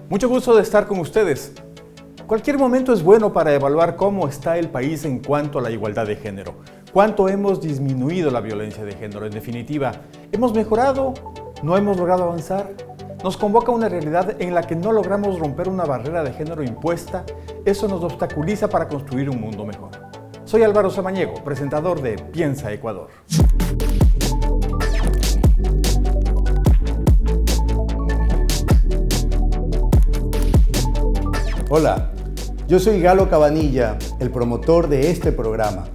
Mucho gusto de estar con ustedes. Cualquier momento es bueno para evaluar cómo está el país en cuanto a la igualdad de género. ¿Cuánto hemos disminuido la violencia de género? En definitiva, ¿hemos mejorado? ¿No hemos logrado avanzar? Nos convoca una realidad en la que no logramos romper una barrera de género impuesta. Eso nos obstaculiza para construir un mundo mejor. Soy Álvaro Samaniego, presentador de Piensa Ecuador. Hola, yo soy Galo Cabanilla, el promotor de este programa.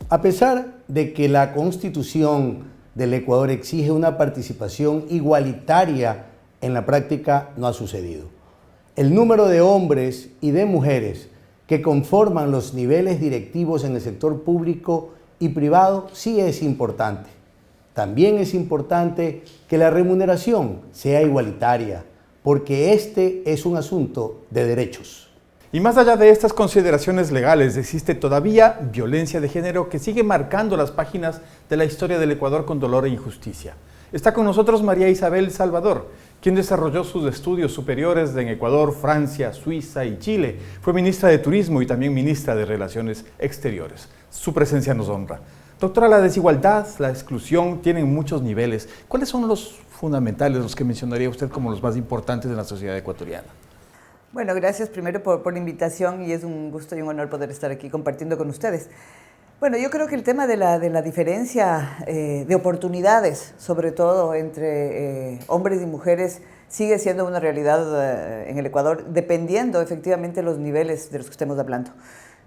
A pesar de que la Constitución del Ecuador exige una participación igualitaria, en la práctica no ha sucedido. El número de hombres y de mujeres que conforman los niveles directivos en el sector público y privado sí es importante. También es importante que la remuneración sea igualitaria, porque este es un asunto de derechos. Y más allá de estas consideraciones legales, existe todavía violencia de género que sigue marcando las páginas de la historia del Ecuador con dolor e injusticia. Está con nosotros María Isabel Salvador, quien desarrolló sus estudios superiores en Ecuador, Francia, Suiza y Chile. Fue ministra de Turismo y también ministra de Relaciones Exteriores. Su presencia nos honra. Doctora, la desigualdad, la exclusión tienen muchos niveles. ¿Cuáles son los fundamentales, los que mencionaría usted como los más importantes en la sociedad ecuatoriana? Bueno, gracias primero por la invitación y es un gusto y un honor poder estar aquí compartiendo con ustedes. Bueno, yo creo que el tema de la diferencia de oportunidades, sobre todo entre hombres y mujeres, sigue siendo una realidad en el Ecuador, dependiendo efectivamente de los niveles de los que estemos hablando.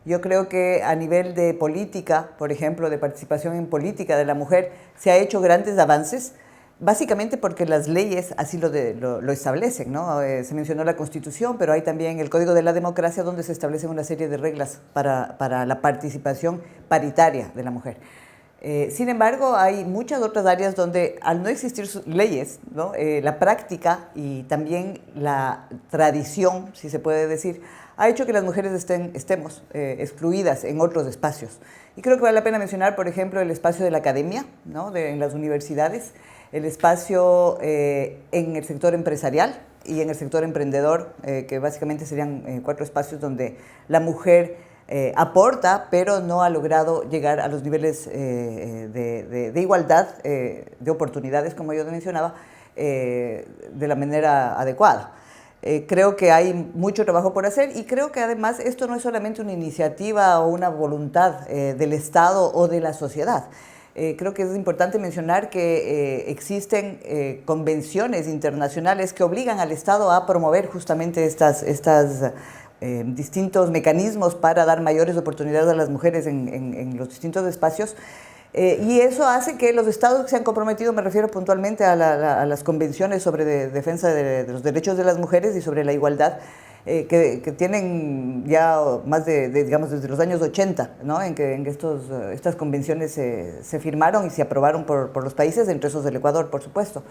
Yo creo que a nivel de política, por ejemplo, de participación en política de la mujer, se ha hecho grandes avances, básicamente porque las leyes así lo establecen, ¿no? Se mencionó la Constitución, pero hay también el Código de la Democracia donde se establecen una serie de reglas para la participación paritaria de la mujer. Sin embargo, hay muchas otras áreas donde al no existir leyes, ¿no? La práctica y también la tradición, si se puede decir, ha hecho que las mujeres estemos excluidas en otros espacios. Y creo que vale la pena mencionar, por ejemplo, el espacio de la academia, ¿no? En las universidades, el espacio en el sector empresarial y en el sector emprendedor, que básicamente serían 4 espacios donde la mujer aporta, pero no ha logrado llegar a los niveles de igualdad, de oportunidades, como yo mencionaba, de la manera adecuada. Creo que hay mucho trabajo por hacer y creo que además esto no es solamente una iniciativa o una voluntad del Estado o de la sociedad. Creo que es importante mencionar que existen convenciones internacionales que obligan al Estado a promover justamente estas distintos mecanismos para dar mayores oportunidades a las mujeres en los distintos espacios. Y eso hace que los estados que se han comprometido, me refiero puntualmente a las convenciones sobre defensa de los derechos de las mujeres y sobre la igualdad, que tienen ya más digamos, desde los años 80, ¿no? en que estas convenciones se firmaron y se aprobaron por los países, entre esos el Ecuador, por supuesto.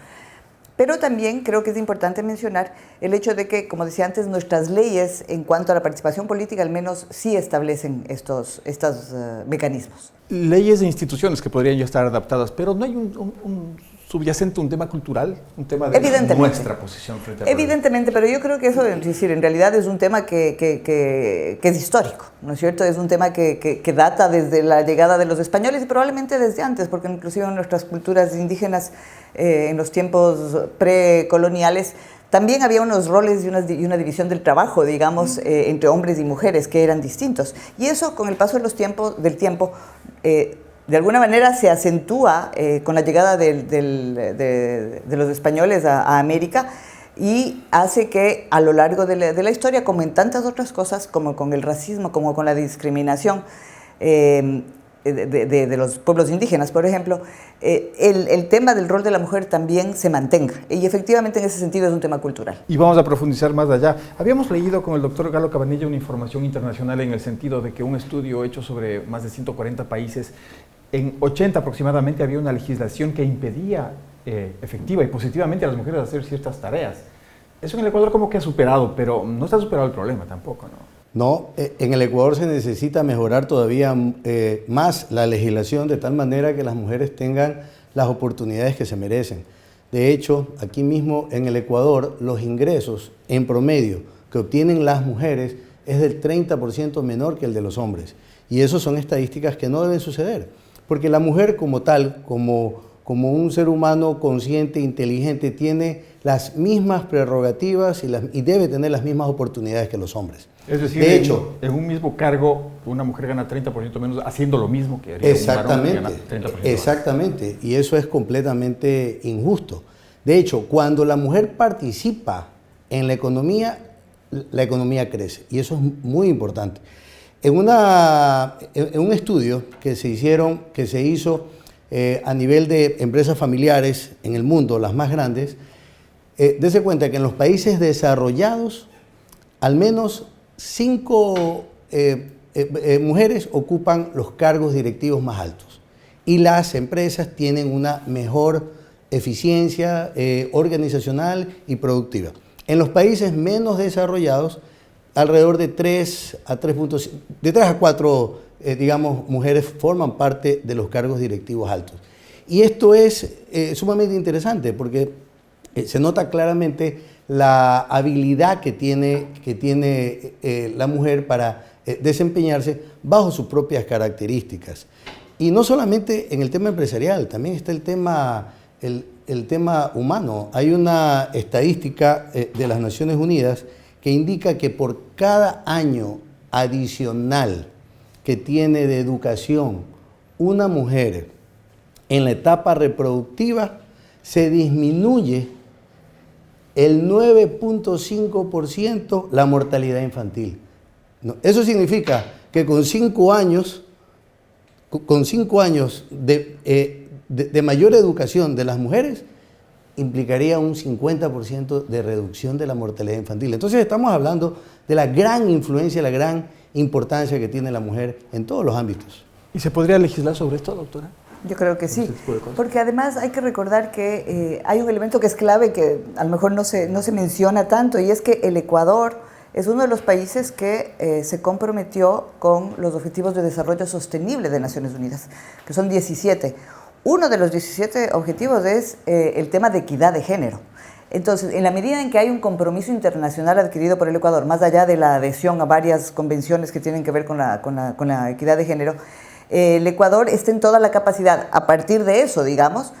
Pero también creo que es importante mencionar el hecho de que, como decía antes, nuestras leyes en cuanto a la participación política al menos sí establecen estos mecanismos. Leyes e instituciones que podrían ya estar adaptadas, pero no hay un subyacente, un tema cultural, un tema de nuestra posición frente a... Evidentemente, pero yo creo que eso, es decir, en realidad es un tema que es histórico, ¿no es cierto? Es un tema que data desde la llegada de los españoles y probablemente desde antes, porque inclusive en nuestras culturas indígenas, en los tiempos precoloniales, también había unos roles y una división del trabajo, digamos, entre hombres y mujeres que eran distintos. Y eso, con el paso del tiempo, de alguna manera se acentúa con la llegada de los españoles a América y hace que a lo largo de la historia, como en tantas otras cosas, como con el racismo, como con la discriminación de los pueblos indígenas, por ejemplo, el tema del rol de la mujer también se mantenga. Y efectivamente en ese sentido es un tema cultural. Y vamos a profundizar más allá. Habíamos leído con el doctor Galo Cabanilla una información internacional en el sentido de que un estudio hecho sobre más de 140 países, en 80 aproximadamente había una legislación que impedía efectiva y positivamente a las mujeres hacer ciertas tareas. Eso en el Ecuador como que ha superado, pero no está superado el problema tampoco, ¿no? No, en el Ecuador se necesita mejorar todavía más la legislación de tal manera que las mujeres tengan las oportunidades que se merecen. De hecho, aquí mismo en el Ecuador, los ingresos en promedio que obtienen las mujeres es del 30% menor que el de los hombres. Y eso son estadísticas que no deben suceder, porque la mujer como tal, como un ser humano consciente, inteligente, tiene las mismas prerrogativas y debe tener las mismas oportunidades que los hombres. Es decir, de hecho, en un mismo cargo, una mujer gana 30% menos haciendo lo mismo que haría un varón que gana 30% más. Exactamente, y eso es completamente injusto. De hecho, cuando la mujer participa en la economía crece, y eso es muy importante. En un estudio que se hizo a nivel de empresas familiares en el mundo, las más grandes, dése cuenta que en los países desarrollados, al menos 5 mujeres ocupan los cargos directivos más altos y las empresas tienen una mejor eficiencia organizacional y productiva. En los países menos desarrollados, alrededor de 3 a 4 digamos, mujeres forman parte de los cargos directivos altos. Y esto es sumamente interesante porque se nota claramente la habilidad que tiene la mujer para desempeñarse bajo sus propias características. Y no solamente en el tema empresarial, también está el tema humano. Hay una estadística de las Naciones Unidas que indica que por cada año adicional que tiene de educación una mujer en la etapa reproductiva, se disminuye el 9.5% la mortalidad infantil. Eso significa que con 5 años de mayor educación de las mujeres, implicaría un 50% de reducción de la mortalidad infantil. Entonces estamos hablando de la gran influencia, la gran importancia que tiene la mujer en todos los ámbitos. ¿Y se podría legislar sobre esto, doctora? Yo creo que sí, porque además hay que recordar que hay un elemento que es clave que a lo mejor no se menciona tanto, y es que el Ecuador es uno de los países que se comprometió con los Objetivos de Desarrollo Sostenible de Naciones Unidas, que son 17. Uno de los 17 objetivos es el tema de equidad de género. Entonces, en la medida en que hay un compromiso internacional adquirido por el Ecuador, más allá de la adhesión a varias convenciones que tienen que ver con la equidad de género, el Ecuador está en toda la capacidad, a partir de eso, digamos,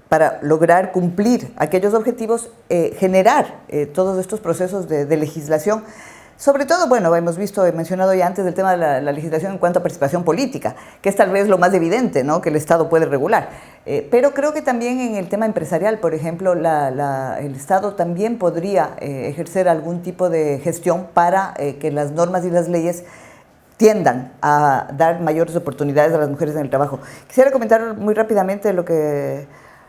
para lograr cumplir aquellos objetivos, generar todos estos procesos de legislación. Sobre todo, bueno, he mencionado ya antes el tema de la legislación en cuanto a participación política, que es tal vez lo más evidente, ¿no?, que el Estado puede regular. Pero creo que también en el tema empresarial, por ejemplo, el Estado también podría ejercer algún tipo de gestión para que las normas y las leyes tiendan a dar mayores oportunidades a las mujeres en el trabajo. Quisiera comentar muy rápidamente lo que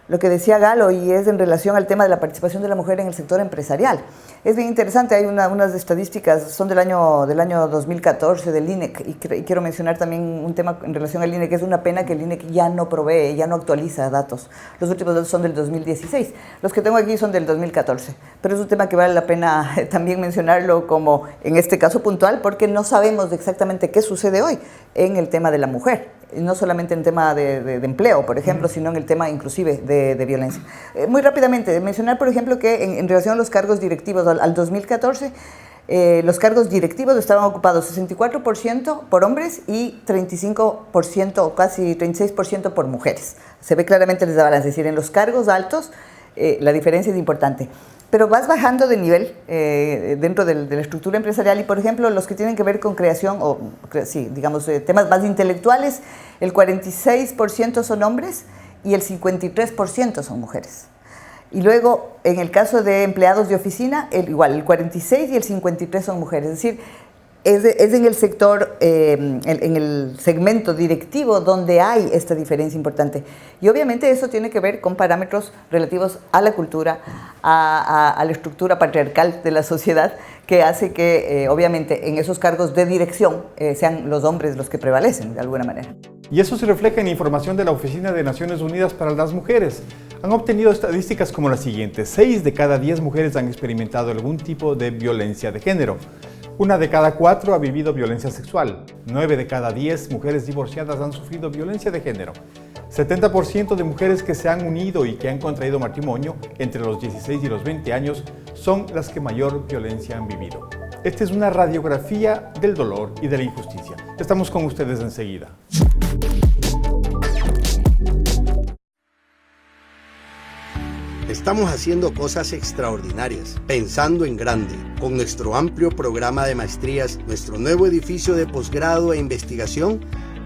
decía Galo, y es en relación al tema de la participación de la mujer en el sector empresarial. Es bien interesante, hay unas estadísticas, son del año 2014 del INEC, y quiero mencionar también un tema en relación al INEC. Es una pena que el INEC ya no provee, ya no actualiza datos. Los últimos datos son del 2016, los que tengo aquí son del 2014, pero es un tema que vale la pena también mencionarlo como en este caso puntual, porque no sabemos exactamente qué sucede hoy en el tema de la mujer. No solamente en tema de empleo, por ejemplo, sino en el tema inclusive de violencia. Muy rápidamente, mencionar, por ejemplo, que en relación a los cargos directivos, al 2014, los cargos directivos estaban ocupados 64% por hombres y 35% o casi 36% por mujeres. Se ve claramente el desbalance, es decir, en los cargos altos la diferencia es importante. Pero vas bajando de nivel dentro de la estructura empresarial, y por ejemplo los que tienen que ver con creación o digamos temas más intelectuales, el 46% son hombres y el 53% son mujeres. Y luego en el caso de empleados de oficina, igual el 46 y el 53 son mujeres, es decir, es en el sector, en el segmento directivo donde hay esta diferencia importante. Y obviamente eso tiene que ver con parámetros relativos a la cultura, a la estructura patriarcal de la sociedad, que hace que obviamente en esos cargos de dirección sean los hombres los que prevalecen de alguna manera. Y eso se refleja en información de la Oficina de Naciones Unidas para las Mujeres. Han obtenido estadísticas como las siguientes: 6 de cada 10 mujeres han experimentado algún tipo de violencia de género. 1 de cada 4 ha vivido violencia sexual. 9 de cada 10 mujeres divorciadas han sufrido violencia de género. 70% de mujeres que se han unido y que han contraído matrimonio entre los 16 y los 20 años son las que mayor violencia han vivido. Esta es una radiografía del dolor y de la injusticia. Estamos con ustedes enseguida. Estamos haciendo cosas extraordinarias, pensando en grande. Con nuestro amplio programa de maestrías, nuestro nuevo edificio de posgrado e investigación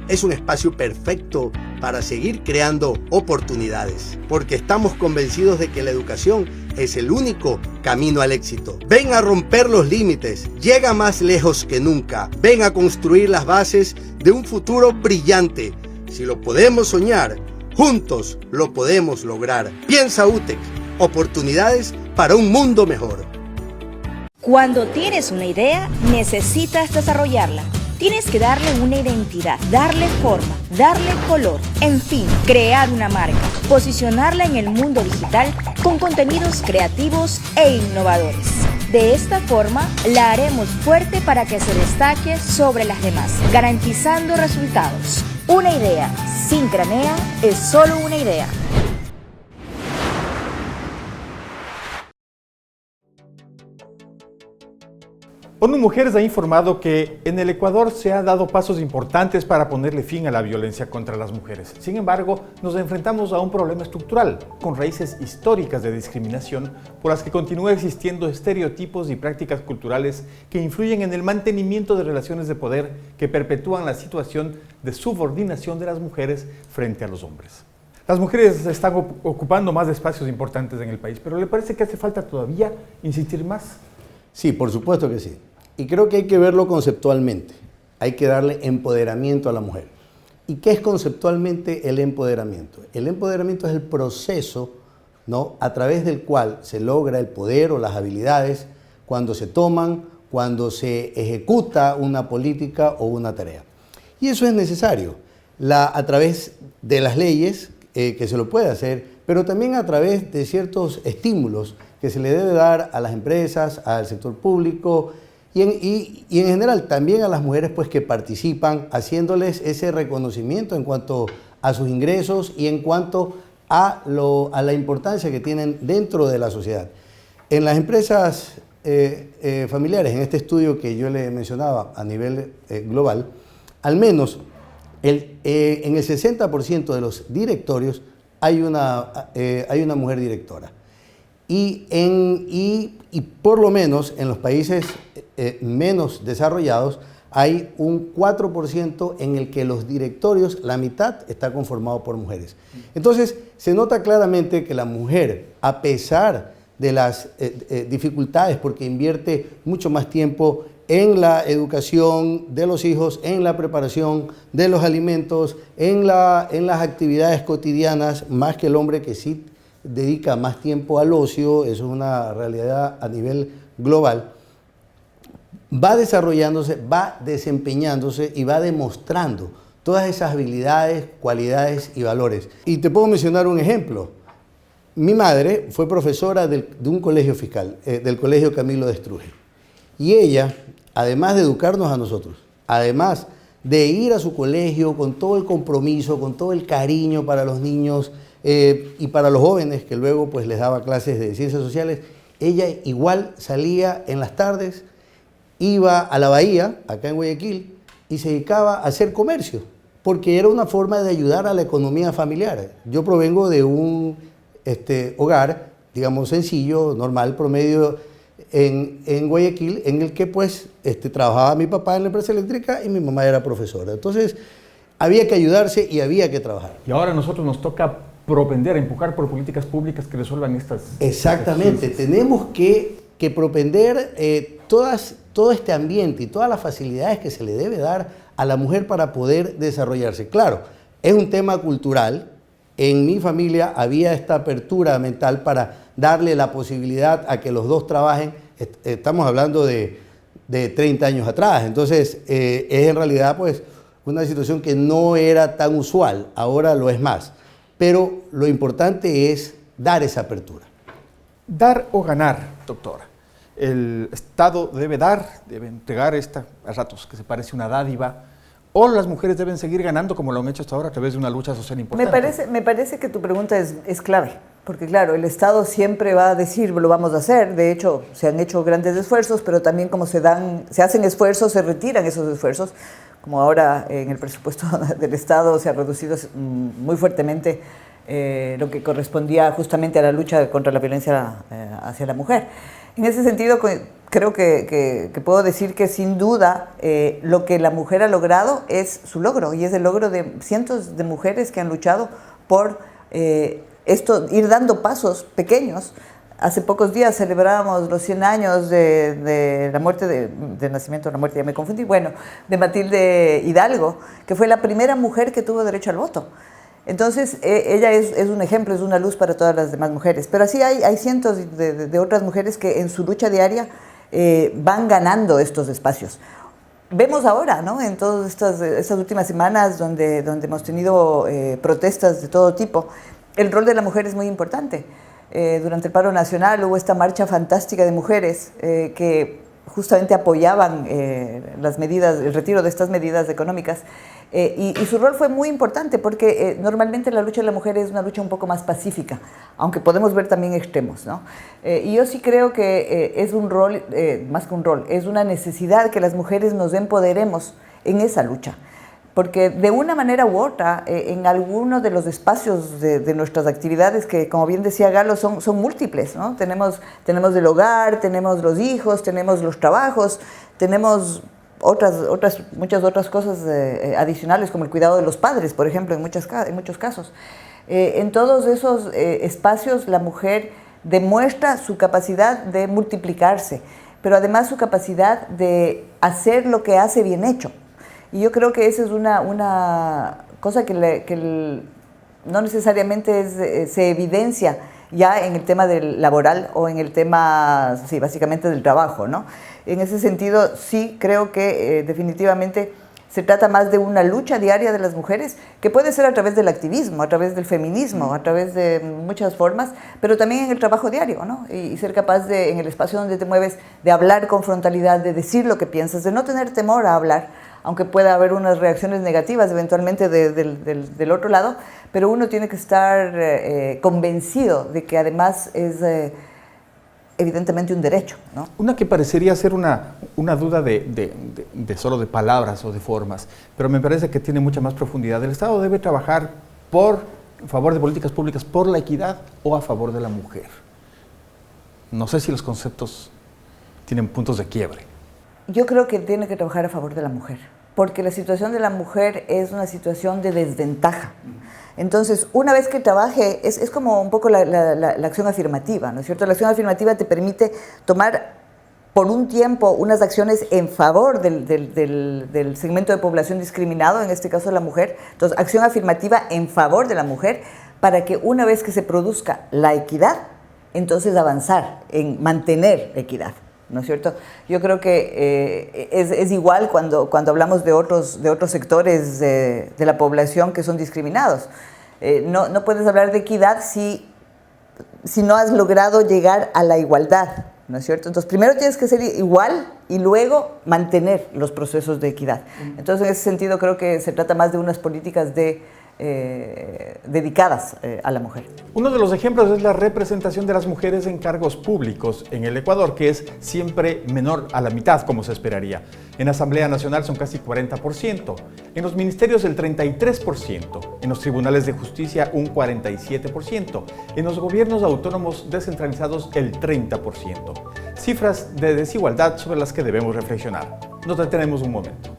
es un espacio perfecto para seguir creando oportunidades, porque estamos convencidos de que la educación es el único camino al éxito. Ven a romper los límites, llega más lejos que nunca. Ven a construir las bases de un futuro brillante. Si lo podemos soñar, juntos lo podemos lograr. Piensa UTEC, oportunidades para un mundo mejor. Cuando tienes una idea, necesitas desarrollarla. Tienes que darle una identidad, darle forma, darle color, en fin, crear una marca, posicionarla en el mundo digital con contenidos creativos e innovadores. De esta forma, la haremos fuerte para que se destaque sobre las demás, garantizando resultados. Una idea sin cranea es solo una idea. ONU Mujeres ha informado que en el Ecuador se han dado pasos importantes para ponerle fin a la violencia contra las mujeres. Sin embargo, nos enfrentamos a un problema estructural, con raíces históricas de discriminación, por las que continúa existiendo estereotipos y prácticas culturales que influyen en el mantenimiento de relaciones de poder que perpetúan la situación de subordinación de las mujeres frente a los hombres. Las mujeres están ocupando más espacios importantes en el país, pero ¿le parece que hace falta todavía insistir más? Sí, por supuesto que sí. Y creo que hay que verlo conceptualmente. Hay que darle empoderamiento a la mujer. ¿Y qué es conceptualmente el empoderamiento? El empoderamiento es el proceso, ¿no?, a través del cual se logra el poder o las habilidades cuando se toman, cuando se ejecuta una política o una tarea. Y eso es necesario a través de las leyes, que se lo puede hacer, pero también a través de ciertos estímulos que se le debe dar a las empresas, al sector público y en general también a las mujeres pues, que participan, haciéndoles ese reconocimiento en cuanto a sus ingresos y en cuanto a la importancia que tienen dentro de la sociedad. En las empresas familiares, en este estudio que yo le mencionaba a nivel global, al menos en el 60% de los directorios hay una mujer directora. Y por lo menos en los países menos desarrollados hay un 4% en el que los directorios, la mitad está conformado por mujeres. Entonces se nota claramente que la mujer, a pesar de las dificultades, porque invierte mucho más tiempo en la educación de los hijos, en la preparación de los alimentos, en las actividades cotidianas, más que el hombre que sí dedica más tiempo al ocio, eso es una realidad a nivel global, va desarrollándose, va desempeñándose y va demostrando todas esas habilidades, cualidades y valores. Y te puedo mencionar un ejemplo. Mi madre fue profesora de un colegio fiscal, del Colegio Camilo de Estruje. Y ella, además de educarnos a nosotros, además de ir a su colegio con todo el compromiso, con todo el cariño para los niños y para los jóvenes, que luego pues les daba clases de ciencias sociales, ella igual salía en las tardes, iba a la bahía, acá en Guayaquil, y se dedicaba a hacer comercio, porque era una forma de ayudar a la economía familiar. Yo provengo de un hogar, digamos, sencillo, normal, promedio, en Guayaquil, en el que pues trabajaba mi papá en la empresa eléctrica y mi mamá era profesora. Entonces, había que ayudarse y había que trabajar. Y ahora a nosotros nos toca propender a empujar por políticas públicas que resuelvan estas... Exactamente, tenemos que propender todo este ambiente y todas las facilidades que se le debe dar a la mujer para poder desarrollarse. Claro, es un tema cultural. En mi familia había esta apertura mental para darle la posibilidad a que los dos trabajen. Estamos hablando de 30 años atrás. Entonces, es en realidad pues una situación que no era tan usual. Ahora lo es más. Pero lo importante es dar esa apertura. Dar o ganar, doctora. El Estado debe entregar a ratos, que se parece una dádiva, ¿O las mujeres deben seguir ganando como lo han hecho hasta ahora a través de una lucha social importante? Me parece que tu pregunta es clave, porque claro, el Estado siempre va a decir, lo vamos a hacer. De hecho, se han hecho grandes esfuerzos, pero también como se hacen esfuerzos, se retiran esos esfuerzos. Como ahora en el presupuesto del Estado se ha reducido muy fuertemente lo que correspondía justamente a la lucha contra la violencia hacia la mujer. En ese sentido, creo que puedo decir que sin duda lo que la mujer ha logrado es su logro, y es el logro de cientos de mujeres que han luchado por ir dando pasos pequeños. Hace pocos días celebrábamos los 100 años de la muerte, de nacimiento, la muerte, ya me confundí, bueno, de Matilde Hidalgo, que fue la primera mujer que tuvo derecho al voto. Entonces, ella es un ejemplo, es una luz para todas las demás mujeres. Pero así hay cientos de otras mujeres que en su lucha diaria van ganando estos espacios. Vemos ahora, ¿no?, en todas estas últimas semanas donde hemos tenido protestas de todo tipo, el rol de la mujer es muy importante. Durante el paro nacional hubo esta marcha fantástica de mujeres que justamente apoyaban el retiro de estas medidas económicas, y su rol fue muy importante porque normalmente la lucha de la mujer es una lucha un poco más pacífica, aunque podemos ver también extremos, ¿no? Y yo sí creo que es un rol, más que un rol, es una necesidad que las mujeres nos empoderemos en esa lucha. Porque de una manera u otra, en algunos de los espacios de nuestras actividades, que como bien decía Galo, son múltiples, ¿no? Tenemos el hogar, tenemos los hijos, tenemos los trabajos, tenemos muchas otras cosas adicionales, como el cuidado de los padres, por ejemplo, en muchos casos. En todos esos espacios la mujer demuestra su capacidad de multiplicarse, pero además su capacidad de hacer lo que hace bien hecho. Y yo creo que esa es una cosa que no necesariamente se evidencia ya en el tema del laboral o en el tema, sí, básicamente del trabajo, ¿no? En ese sentido, sí creo que definitivamente se trata más de una lucha diaria de las mujeres, que puede ser a través del activismo, a través del feminismo, a través de muchas formas, pero también en el trabajo diario, ¿no? Y ser capaz de, en el espacio donde te mueves, de hablar con frontalidad, de decir lo que piensas, de no tener temor a hablar, aunque pueda haber unas reacciones negativas eventualmente del otro lado, pero uno tiene que estar convencido de que además es evidentemente un derecho, ¿no? Una que parecería ser una duda de solo de palabras o de formas, pero me parece que tiene mucha más profundidad. ¿El Estado debe trabajar a favor de políticas públicas por la equidad o a favor de la mujer? No sé si los conceptos tienen puntos de quiebre. Yo creo que tiene que trabajar a favor de la mujer, porque la situación de la mujer es una situación de desventaja. Entonces, una vez que trabaje, es como un poco la acción afirmativa, ¿no es cierto? La acción afirmativa te permite tomar por un tiempo unas acciones en favor del segmento de población discriminado, en este caso la mujer. Entonces, acción afirmativa en favor de la mujer, para que una vez que se produzca la equidad, entonces avanzar en mantener la equidad, ¿no es cierto? Yo creo que es igual cuando hablamos de otros sectores de la población que son discriminados. No puedes hablar de equidad si no has logrado llegar a la igualdad, ¿no es cierto? Entonces, primero tienes que ser igual y luego mantener los procesos de equidad. Entonces, en ese sentido, creo que se trata más de unas políticas dedicadas a la mujer. Uno de los ejemplos es la representación de las mujeres en cargos públicos en el Ecuador, que es siempre menor a la mitad, como se esperaría. En la Asamblea Nacional son casi 40%, en los ministerios el 33%, en los tribunales de justicia un 47%, en los gobiernos autónomos descentralizados el 30%. Cifras de desigualdad sobre las que debemos reflexionar. Nos detenemos un momento.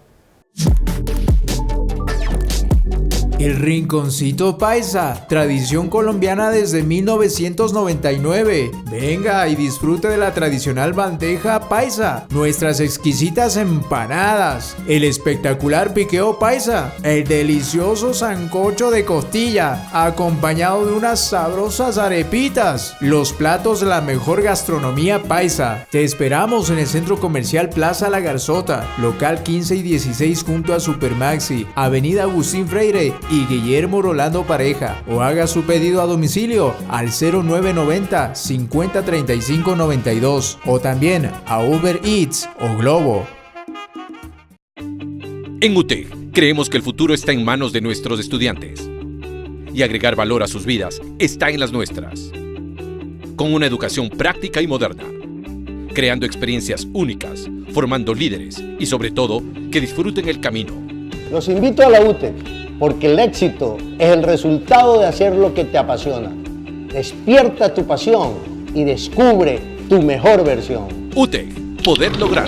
El Rinconcito Paisa, tradición colombiana desde 1999. Venga y disfrute de la tradicional bandeja paisa, nuestras exquisitas empanadas, el espectacular piqueo paisa, el delicioso sancocho de costilla, acompañado de unas sabrosas arepitas, los platos de la mejor gastronomía paisa. Te esperamos en el Centro Comercial Plaza La Garzota, local 15 y 16 junto a Supermaxi, Avenida Agustín Freire y Guillermo Rolando Pareja, o haga su pedido a domicilio al 0990 50 35 92 o también a Uber Eats o Globo. En UTEC Creemos que el futuro está en manos de nuestros estudiantes y agregar valor a sus vidas está en las nuestras. Con una educación práctica y moderna, creando experiencias únicas, formando líderes y sobre todo, que disfruten el camino. Los invito a la UTEC porque el éxito es el resultado de hacer lo que te apasiona. Despierta tu pasión y descubre tu mejor versión. UTEC, poder lograr.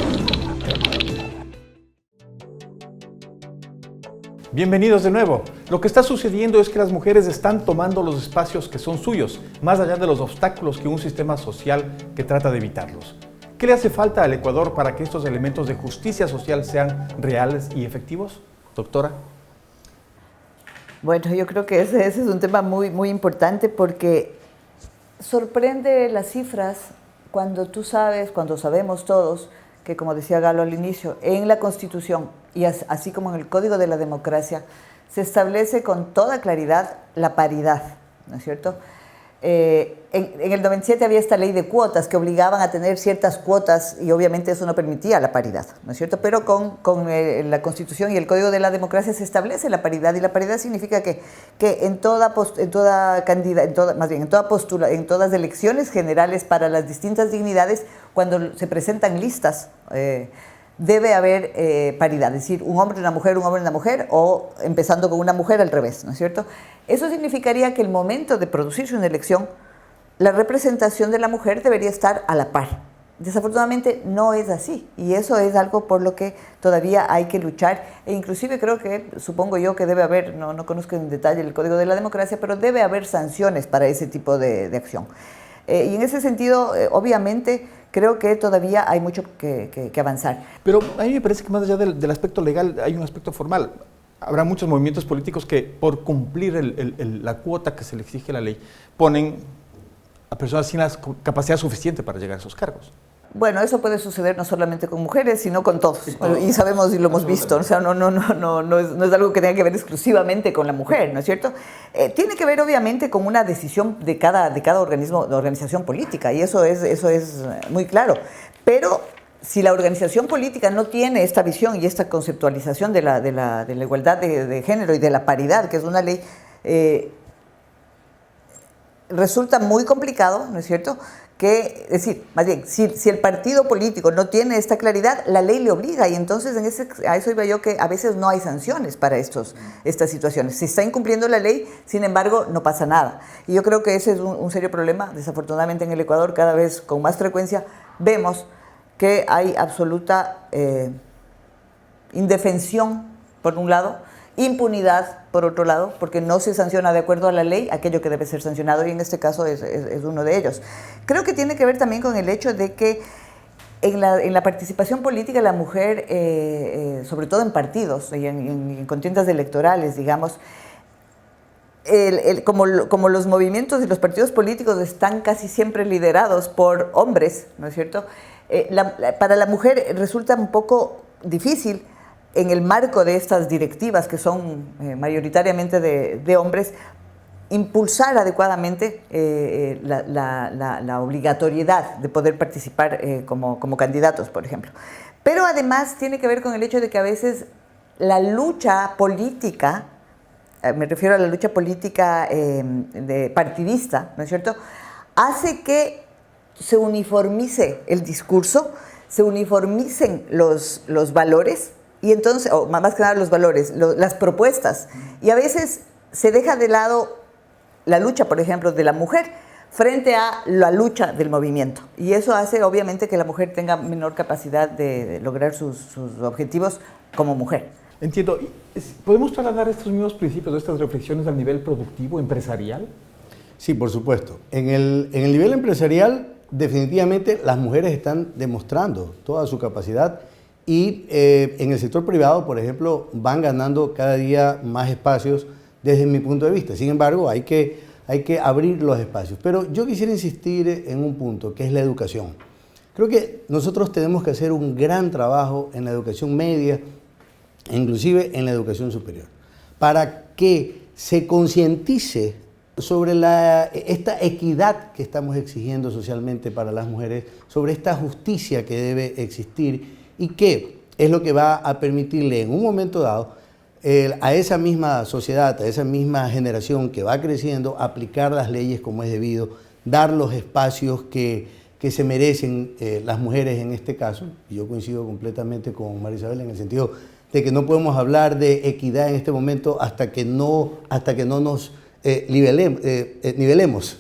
Bienvenidos de nuevo. Lo que está sucediendo es que las mujeres están tomando los espacios que son suyos, más allá de los obstáculos que un sistema social que trata de evitarlos. ¿Qué le hace falta al Ecuador para que estos elementos de justicia social sean reales y efectivos? Doctora. Bueno, yo creo que ese es un tema muy importante porque sorprende las cifras cuando tú sabes, cuando sabemos todos, que como decía Galo al inicio, en la Constitución y así como en el Código de la Democracia se establece con toda claridad la paridad, ¿no es cierto? En el 97 había esta ley de cuotas que obligaban a tener ciertas cuotas y obviamente eso no permitía la paridad, ¿no es cierto? Pero con la Constitución y el Código de la Democracia se establece la paridad y la paridad significa que en todas las elecciones generales para las distintas dignidades, cuando se presentan listas, debe haber paridad, es decir, un hombre, una mujer, o empezando con una mujer al revés, ¿no es cierto? Eso significaría que el momento de producirse una elección, la representación de la mujer debería estar a la par. Desafortunadamente no es así y eso es algo por lo que todavía hay que luchar e inclusive creo que, supongo yo que debe haber, no conozco en detalle el Código de la Democracia, pero debe haber sanciones para ese tipo de acción. Y en ese sentido, obviamente, creo que todavía hay mucho que avanzar. Pero a mí me parece que más allá del aspecto legal hay un aspecto formal. Habrá muchos movimientos políticos que por cumplir la cuota que se le exige la ley, ponen a personas sin la capacidad suficiente para llegar a esos cargos. Bueno, eso puede suceder no solamente con mujeres, sino con todos. Sí, y sabemos y lo hemos visto. O sea, no es algo que tenga que ver exclusivamente con la mujer, ¿no es cierto? Tiene que ver, obviamente, con una decisión de cada organismo, de organización política, y eso es muy claro. Pero si la organización política no tiene esta visión y esta conceptualización de la igualdad de género y de la paridad, que es una ley, resulta muy complicado, ¿no es cierto?, es decir, más bien, si el partido político no tiene esta claridad, la ley le obliga y entonces a eso iba yo, que a veces no hay sanciones para estas situaciones. Se está incumpliendo la ley, sin embargo, no pasa nada. Y yo creo que ese es un serio problema. Desafortunadamente en el Ecuador, cada vez con más frecuencia, vemos que hay absoluta indefensión, por un lado, impunidad, por otro lado, porque no se sanciona de acuerdo a la ley aquello que debe ser sancionado, y en este caso es uno de ellos. Creo que tiene que ver también con el hecho de que en la participación política la mujer, sobre todo en partidos y en contiendas electorales, digamos, como los movimientos y los partidos políticos están casi siempre liderados por hombres, ¿no es cierto? Para la mujer resulta un poco difícil, en el marco de estas directivas que son mayoritariamente de hombres, impulsar adecuadamente la obligatoriedad de poder participar como candidatos, por ejemplo. Pero además tiene que ver con el hecho de que a veces la lucha política, me refiero a la lucha política partidista, ¿no es cierto?, hace que se uniformice el discurso, se uniformicen los valores, y entonces, o más que nada los valores, las propuestas, y a veces se deja de lado la lucha, por ejemplo, de la mujer frente a la lucha del movimiento, y eso hace obviamente que la mujer tenga menor capacidad de lograr sus objetivos como mujer. Entiendo. ¿Podemos trasladar estos mismos principios, estas reflexiones al nivel productivo, empresarial? Sí, por supuesto. En el nivel empresarial, definitivamente las mujeres están demostrando toda su capacidad. Y en el sector privado, por ejemplo, van ganando cada día más espacios desde mi punto de vista. Sin embargo, hay que abrir los espacios. Pero yo quisiera insistir en un punto, que es la educación. Creo que nosotros tenemos que hacer un gran trabajo en la educación media, inclusive en la educación superior, para que se concientice sobre esta equidad que estamos exigiendo socialmente para las mujeres, sobre esta justicia que debe existir, y que es lo que va a permitirle en un momento dado a esa misma sociedad, a esa misma generación que va creciendo, aplicar las leyes como es debido, dar los espacios que se merecen las mujeres en este caso. Y yo coincido completamente con María Isabel en el sentido de que no podemos hablar de equidad en este momento hasta que no nos nivelemos.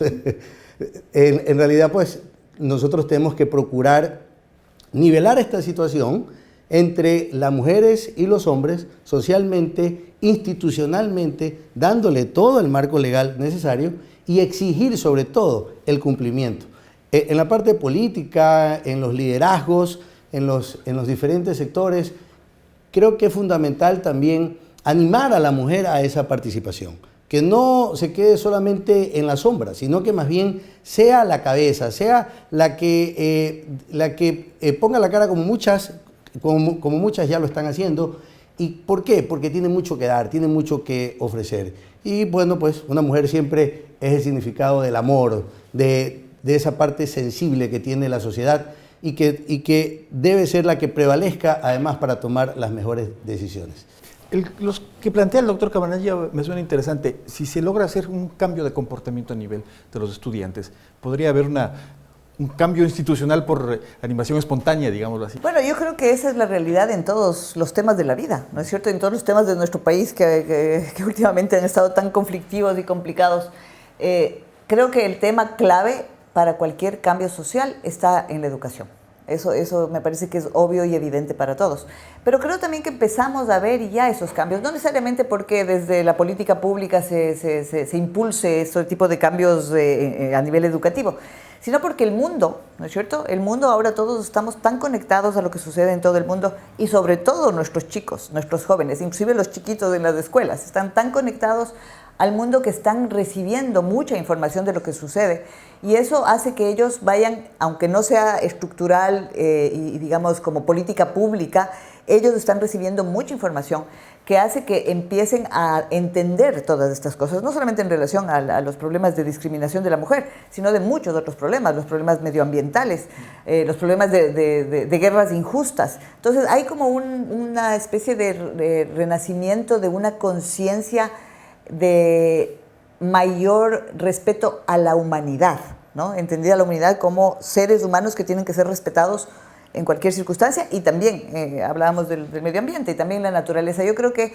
En realidad, pues, nosotros tenemos que procurar nivelar esta situación entre las mujeres y los hombres socialmente, institucionalmente, dándole todo el marco legal necesario y exigir sobre todo el cumplimiento. En la parte política, en los liderazgos, en los diferentes sectores, creo que es fundamental también animar a la mujer a esa participación. Que no se quede solamente en la sombra, sino que más bien sea la cabeza, sea la que ponga la cara como muchas ya lo están haciendo. ¿Y por qué? Porque tiene mucho que dar, tiene mucho que ofrecer. Y bueno, pues una mujer siempre es el significado del amor, de esa parte sensible que tiene la sociedad y que debe ser la que prevalezca además para tomar las mejores decisiones. Los que plantea el doctor Cabanilla me suena interesante. Si se logra hacer un cambio de comportamiento a nivel de los estudiantes, podría haber un cambio institucional por animación espontánea, digámoslo así. Bueno, yo creo que esa es la realidad en todos los temas de la vida, ¿no es cierto? En todos los temas de nuestro país que últimamente han estado tan conflictivos y complicados. Creo que el tema clave para cualquier cambio social está en la educación. Eso me parece que es obvio y evidente para todos. Pero creo también que empezamos a ver ya esos cambios, no necesariamente porque desde la política pública se impulse este tipo de cambios a nivel educativo, sino porque el mundo, ¿no es cierto? El mundo, ahora todos estamos tan conectados a lo que sucede en todo el mundo y sobre todo nuestros chicos, nuestros jóvenes, inclusive los chiquitos en las escuelas, están tan conectados al mundo que están recibiendo mucha información de lo que sucede y eso hace que ellos vayan, aunque no sea estructural y digamos como política pública, ellos están recibiendo mucha información que hace que empiecen a entender todas estas cosas, no solamente en relación a los problemas de discriminación de la mujer, sino de muchos otros problemas, los problemas medioambientales, los problemas de guerras injustas. Entonces hay como una especie de renacimiento de una conciencia de mayor respeto a la humanidad, ¿no? Entendida la humanidad como seres humanos que tienen que ser respetados en cualquier circunstancia y también hablábamos del medio ambiente y también la naturaleza. Yo creo que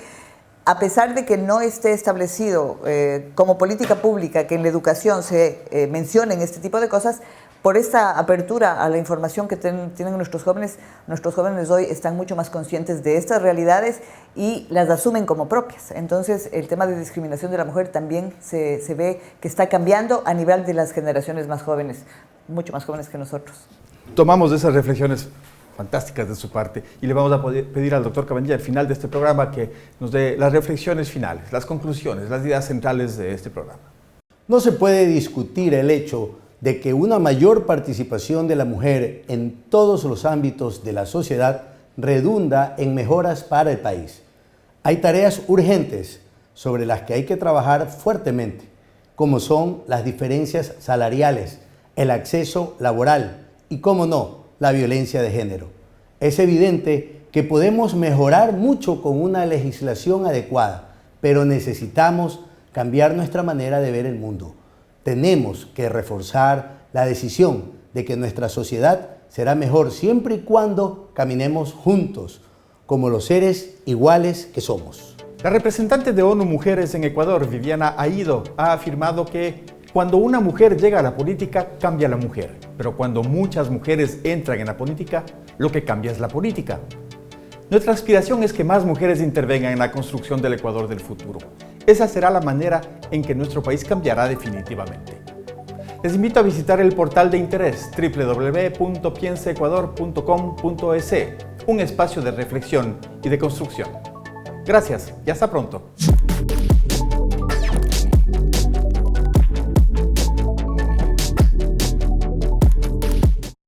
a pesar de que no esté establecido como política pública que en la educación se mencionen este tipo de cosas, por esta apertura a la información que tienen nuestros jóvenes hoy están mucho más conscientes de estas realidades y las asumen como propias. Entonces, el tema de discriminación de la mujer también se ve que está cambiando a nivel de las generaciones más jóvenes, mucho más jóvenes que nosotros. Tomamos de esas reflexiones fantásticas de su parte y le vamos a pedir al doctor Cabanilla al final de este programa que nos dé las reflexiones finales, las conclusiones, las ideas centrales de este programa. No se puede discutir el hecho de que una mayor participación de la mujer en todos los ámbitos de la sociedad redunda en mejoras para el país. Hay tareas urgentes sobre las que hay que trabajar fuertemente, como son las diferencias salariales, el acceso laboral y, cómo no, la violencia de género. Es evidente que podemos mejorar mucho con una legislación adecuada, pero necesitamos cambiar nuestra manera de ver el mundo. Tenemos que reforzar la decisión de que nuestra sociedad será mejor siempre y cuando caminemos juntos, como los seres iguales que somos. La representante de ONU Mujeres en Ecuador, Viviana Aido, ha afirmado que cuando una mujer llega a la política, cambia la mujer. Pero cuando muchas mujeres entran en la política, lo que cambia es la política. Nuestra aspiración es que más mujeres intervengan en la construcción del Ecuador del futuro. Esa será la manera en que nuestro país cambiará definitivamente. Les invito a visitar el portal de interés www.piensaecuador.com.es, un espacio de reflexión y de construcción. Gracias y hasta pronto.